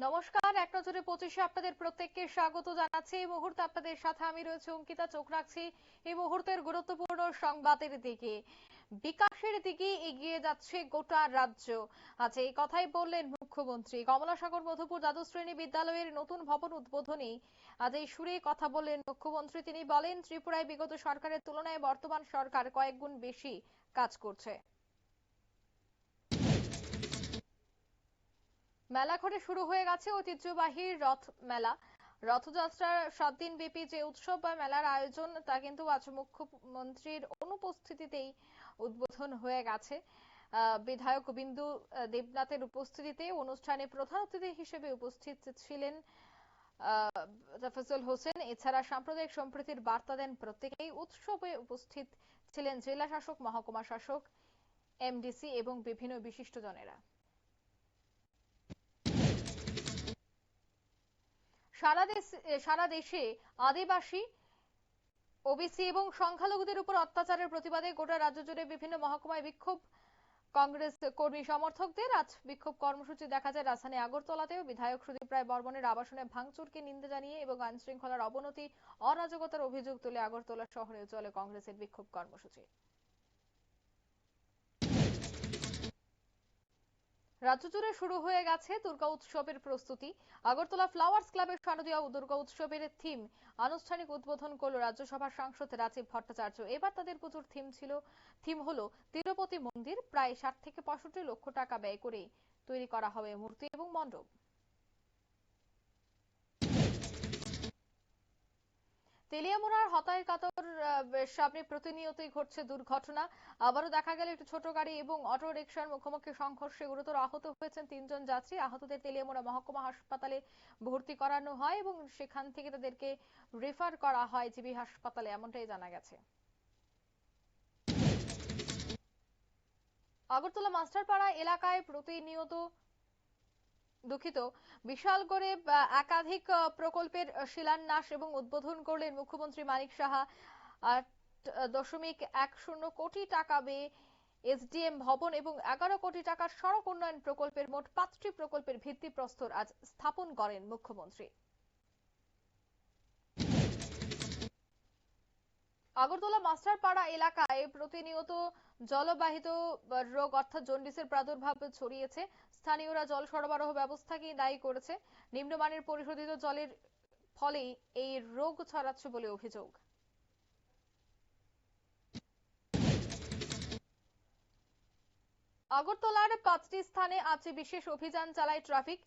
নমস্কার, এক নজরে 25-এ আপনাদের প্রত্যেককে স্বাগত জানাচ্ছি। এই মুহূর্তে আপনাদের সাথে আমি রয়েছে অঙ্কিতা। চোখ রাখছি এই মুহূর্তের গুরুত্বপূর্ণ সংবাদের দিকে। বিকাশের দিকে এগিয়ে যাচ্ছে গোটা রাজ্য। আজ এই কথাই বললেন মুখ্যমন্ত্রী। কমলাসাগর মধুপুর দ্বাদশ শ্রেণী বিদ্যালয়ের নতুন ভবন উদ্বোধনী আজ এই সুরে কথা বললেন মুখ্যমন্ত্রী। তিনি বলেন, ত্রিপুরায় বিগত সরকারের তুলনায় বর্তমান সরকার কয়েক গুণ বেশি কাজ করছে। মেলা ঘরে শুরু হয়ে গেছে ঐতিহ্যবাহী রথ মেলা। রথযাত্রার 7 দিন ব্যাপী যে উৎসব বা মেলার আয়োজন তা কিন্তু আজ মুখ্যমন্ত্রীর অনুপস্থিতিতেই উদ্বোধন হয়ে গেছে। বিধায়ক বিন্দু দেবনাথের উপস্থিতিতে অনুষ্ঠানে প্রধান অতিথি হিসেবে উপস্থিত ছিলেন তাফাজ্জল হোসেন। এছাড়া সাম্প্রদায়িক সম্প্রীতির বার্তা দেন প্রত্যেকেই। উৎসবে উপস্থিত ছিলেন জেলা শাসক, মহকুমা শাসক, এমডিসি এবং বিভিন্ন বিশিষ্টজনেরা। সারা দেশে আদিবাসী, ওবিসি এবং সংখ্যালঘুদের উপর অত্যাচারের প্রতিবাদে গোটা রাজ্য জুড়ে বিভিন্ন মহকুমায় বিক্ষোভ। কংগ্রেস কর্মী সমর্থকদের আজ বিক্ষোভ কর্মসূচি দেখা যায় রাজধানী আগরতলাতেও। বিধায়ক সুদীপ রায় বর্মনের আবাসনে ভাঙচুরকে নিন্দা জানিয়ে এবং আইন শৃঙ্খলার অবনতি, অরাজকতার অভিযোগ তুলে আগরতলা শহরে চলে কংগ্রেসের বিক্ষোভ কর্মসূচি। রাজ্য জুড়ে শুরু হয়ে গেছে দুর্গা উৎসবের প্রস্তুতি। আগরতলা ফ্লাওয়ার্স ক্লাবের শারদীয় দুর্গা উৎসবের থিম আনুষ্ঠানিক উদ্বোধন করল রাজ্যসভার সাংসদ রাজীব ভট্টাচার্য। এবার তাদের পুজোর থিম হলো তিরুপতি মন্দির। প্রায় 60 থেকে 65 লক্ষ টাকা ব্যয় করে তৈরি করা হবে মূর্তি এবং মণ্ডপ। তেলিয়ামুড়ার হতাইকাতর সামনে প্রতিনিয়তই ঘটছে দুর্ঘটনা। আবারও দেখা গেল একটি ছোট গাড়ি এবং অটো রিকশার মুখোমুখি সংঘর্ষে গুরুতর আহত হয়েছেন 3 জন যাত্রী। আহতদের তেলিয়ামুড়া মহকুমা হাসপাতালে ভর্তি করানো হয় এবং সেখান থেকে তাদেরকে রেফার করা হয় জিবি হাসপাতালে, এমনটাই জানা গেছে। আগরতলা মাস্টারপাড়া এলাকায় বিশালগড়ে একাধিক প্রকল্পের শিলান্যাস এবং উদ্বোধন করলেন মুখ্যমন্ত্রী মানিক সাহা। 8.10 কোটি টাকা ব্যয়ে এসডিএম ভবন এবং 11 কোটি টাকার সড়ক উন্নয়ন প্রকল্পের মোট 5টি প্রকল্পের ভিত্তিপ্রস্তর আজ স্থাপন করেন মুখ্যমন্ত্রী। আগরতলা মাস্টারপাড়া এলাকায় প্রতিনিয়ত জলবাহিত রোগ অর্থাৎ জন্ডিসের প্রাদুর্ভাব ছড়িয়েছে। স্থানীয়রা জল সরবরাহ ব্যবস্থাকে দায়ী করেছে। নিম্নমানের পরিশোধিত জলের ফলেই এই রোগ ছড়াচ্ছে বলে অভিযোগ। আগরতলার 5টি স্থানে আজ বিশেষ অভিযান চালায় ট্রাফিক।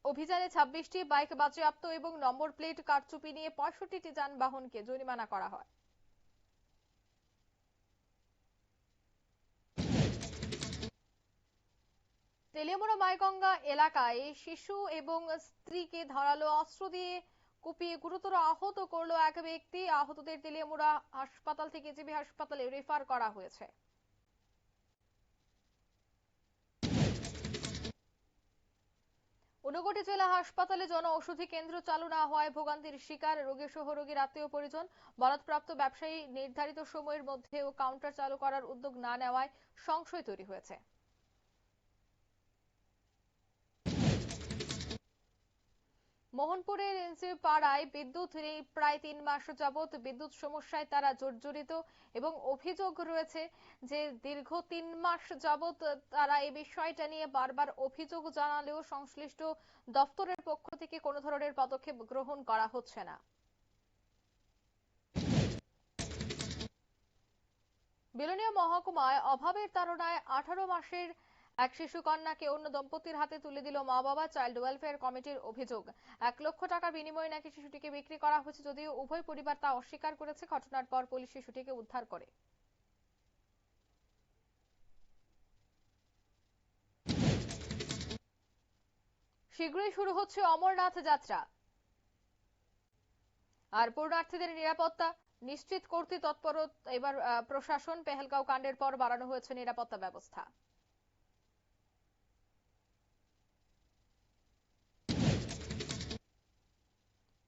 অভিযানে 26টি বাইক বাজেয়াপ্ত এবং নম্বর প্লেট কারচুপি নিয়ে 65টি যানবাহনকে জরিমানা করা হয়। তেলিয়ামুড়া মাইগঙ্গা এলাকায় শিশু এবং স্ত্রীকে ধারালো অস্ত্র দিয়ে কুপিয়ে গুরুতর আহত করলো এক ব্যক্তি। আহতদের তেলিয়ামুড়া হাসপাতাল থেকে জিবি হাসপাতালে রেফার করা হয়েছে। ঊনকোটি জেলা হাসপাতালে জনঔষধি কেন্দ্র চালু না হওয়ায় ভোগান্তির শিকার রোগী সহ রোগীর আত্মীয় পরিজন। বরাদপ্রাপ্ত ব্যবসায়ী নির্ধারিত সময়ের মধ্যেও কাউন্টার চালু করার উদ্যোগ না নেওয়ায় সংশয় তৈরি হয়েছে। মোহনপুরের এনসি পাড়ায় বিদ্যুৎ নেই প্রায় 3 মাস যাবৎ। বিদ্যুৎ সমস্যায় তারা জর্জরিত এবং অভিযোগ রয়েছে যে দীর্ঘ 3 মাস যাবৎ তারা এই বিষয়টা নিয়ে বারবার অভিযোগ জানালেও সংশ্লিষ্ট দপ্তরের পক্ষ থেকে কোনো ধরনের পদক্ষেপ গ্রহণ করা হচ্ছে না। বিলোনিয়া মহকুমায় অভাবের তাড়নায় 18 মাসের এক শিশু কন্যাকে অন্য দম্পতির হাতে তুলে দিল মা বাবা। চাইল্ড ওয়েলফেয়ার কমিটির অভিযোগ, 1 লক্ষ টাকার বিনিময়ে নাকি শিশুটিকে বিক্রি করা হয়েছে, যদিও উভয় পরিবার তা অস্বীকার করেছে। ঘটনার পর পুলিশ শিশুটিকে উদ্ধার করে। শীঘ্রই শুরু হচ্ছে অমরনাথ যাত্রা, আর পুণ্যার্থীদের নিরাপত্তা নিশ্চিত করতে তৎপর এবার প্রশাসন। পেহেলগাঁও কাণ্ডের পর বাড়ানো হয়েছে নিরাপত্তা ব্যবস্থা।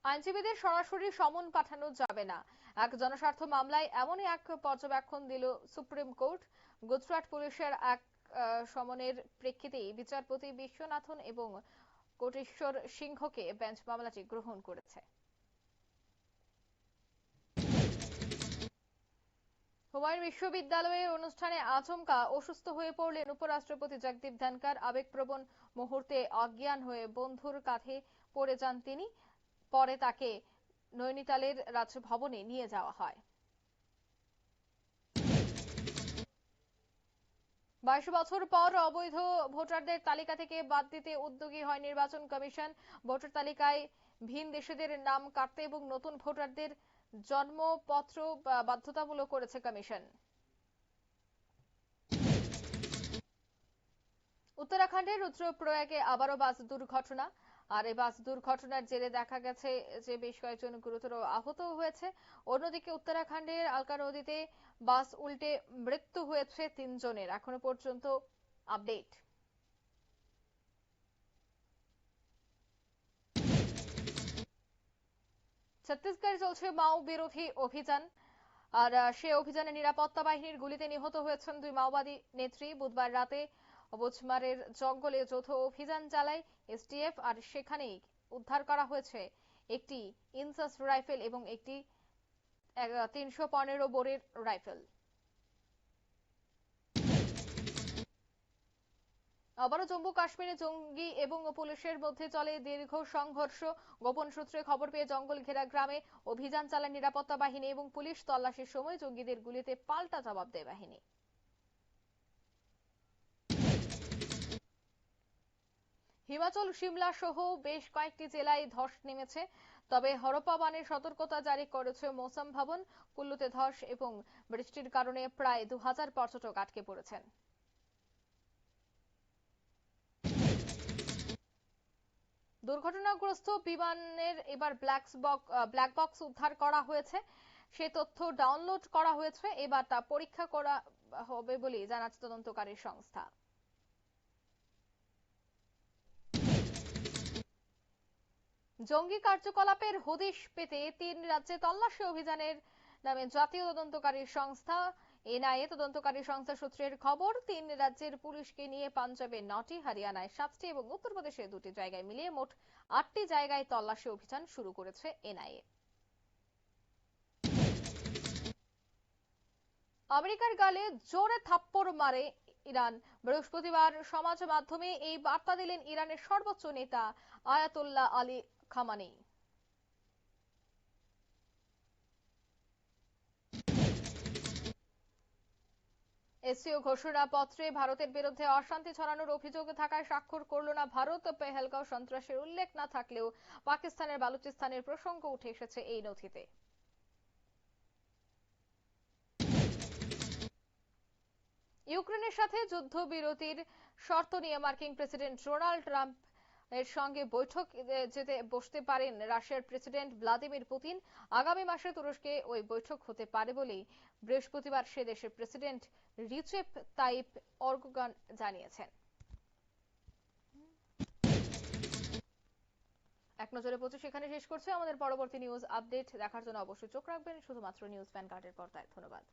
আইনজীবীদের সরাসরি সমন পাঠানো যাবে না, এক জনস্বার্থ মামলায় এমনই এক পর্যবেক্ষণ দিল সুপ্রিম কোর্ট। গুজরাট পুলিশের এক সমনের প্রেক্ষিতে বিচারপতি বিশ্বনাথন এবং কোটেশ্বর সিংহকে বেঞ্চ মামলাটি গ্রহণ করেছে। হুমায়ুন বিশ্ববিদ্যালয়ের অনুষ্ঠানে আচমকা অসুস্থ হয়ে পড়লেন উপরাষ্ট্রপতি জগদীপ ধনখড়। আবেগপ্রবণ মুহূর্তে অজ্ঞান হয়ে বন্ধুর কাঁধে পড়ে যান তিনি। পরে তাকে নৈনিতালের রাজভবনে নিয়ে যাওয়া হয়। 22 বছর পর অবৈধ ভোটারদের তালিকা থেকে বাদ দিতে উদ্যোগী হয় নির্বাচন কমিশন। ভোটার তালিকায় ভিন দেশিদের নাম কাটতে এবং নতুন ভোটারদের জন্মপত্র বাধ্যতামূলক করেছে কমিশন। উত্তরাখণ্ডের রুদ্রপ্রয়াগে আবারও বাস দুর্ঘটনা। আর এই বাস দুর্ঘটনার জেরে দেখা গেছে যে বেশ কয়েকজন গুরুতর আহত হয়েছে। অন্যদিকে উত্তরাখণ্ডের আলকা নদীতে বাস উল্টে মৃত্যু হয়েছে 3 জনের, এখনো পর্যন্ত আপডেট। ছত্তিশগড়ে চলছে মাও বিরোধী অভিযান। আর সে অভিযানে নিরাপত্তা বাহিনীর গুলিতে নিহত হয়েছেন 2 মাওবাদী নেত্রী। বুধবার রাতে বুঝমারের জঙ্গলে যৌথ অভিযান চালায় এসটিএফ। আর সেখানেই উদ্ধার করা হয়েছে একটি ইনসাস রাইফেল এবং একটি 315 বোরের রাইফেল। আবারও জম্মু কাশ্মীরে জঙ্গি এবং পুলিশের মধ্যে চলে দীর্ঘ সংঘর্ষ। গোপন সূত্রে খবর পেয়ে জঙ্গল ঘেরা গ্রামে অভিযান চালায় নিরাপত্তা বাহিনী এবং পুলিশ। তল্লাশির সময় জঙ্গিদের গুলিতে পাল্টা জবাব দেয় বাহিনী। হিমাচল সিমলা সহ বেশ কয়েকটি জেলায় ধস নেমেছে। তবে হরপ্পা বানের সতর্কতা জারি করেছে মৌসম ভবন। কুল্লুতে ধস এবং বৃষ্টির কারণে প্রায় 2000 পর্যটক আটকে পড়েছেন। দুর্ঘটনাগ্রস্ত বিমানের এবার ব্ল্যাক বক্স উদ্ধার করা হয়েছে। সেই তথ্য ডাউনলোড করা হয়েছে। এবার তা পরীক্ষা করা হবে বলে জানাচ্ছে তদন্তকারী সংস্থা। জঙ্গি কার্যকলাপের হদিশ পেতে 3 রাজ্যে তল্লাশি অভিযানের নামে জাতীয় তদন্তকারী সংস্থা এনআইএ। তদন্তকারী সংস্থা সূত্রের খবর, 3 রাজ্যের পুলিশকে নিয়ে পাঞ্জাবে 9টি, হরিয়ানায় 7টি এবং উত্তরপ্রদেশে 2টি জায়গায় মিলিয়ে মোট 8টি জায়গায় তল্লাশি অভিযান শুরু করেছে এনআইএ। আমেরিকার গালে জোরে থাপ্পড় মারে ইরান। বৃহস্পতিবার সমাজ মাধ্যমে এই বার্তা দিলেন ইরানের সর্বোচ্চ নেতা আয়াতুল্লাহ আলী খামেনি। এসসিও ঘোষণাপত্রে ভারতের বিরুদ্ধে অশান্তি ছড়ানোর অভিযোগ থাকায় স্বাক্ষর করল না ভারত। পেহেলগাঁও সন্ত্রাসের উল্লেখ না থাকলেও পাকিস্তানের বালুচিস্তানের প্রসঙ্গ উঠে এসেছে এই নথিতে। ইউক্রেনের সাথে যুদ্ধবিরতির শর্ত নিয়ে মার্কিন প্রেসিডেন্ট ডোনাল্ড ট্রাম্প এর সঙ্গে বৈঠক বসতে পারেন রাশিয়ার প্রেসিডেন্ট ভ্লাদিমির পুতিন। আগামী মাসে তুরস্কে ওই বৈঠক হতে পারে বলেই বৃহস্পতিবার সে দেশের প্রেসিডেন্ট রিসেপ তাইপ এরদোগান জানিয়েছেন। এক নজরে 25 এখানে শেষ করছে। আমাদের পরবর্তী নিউজ আপডেট দেখার জন্য অবশ্যই চোখ রাখবেন শুধুমাত্র নিউজ ভ্যানগার্ডের পর্দায়। ধন্যবাদ।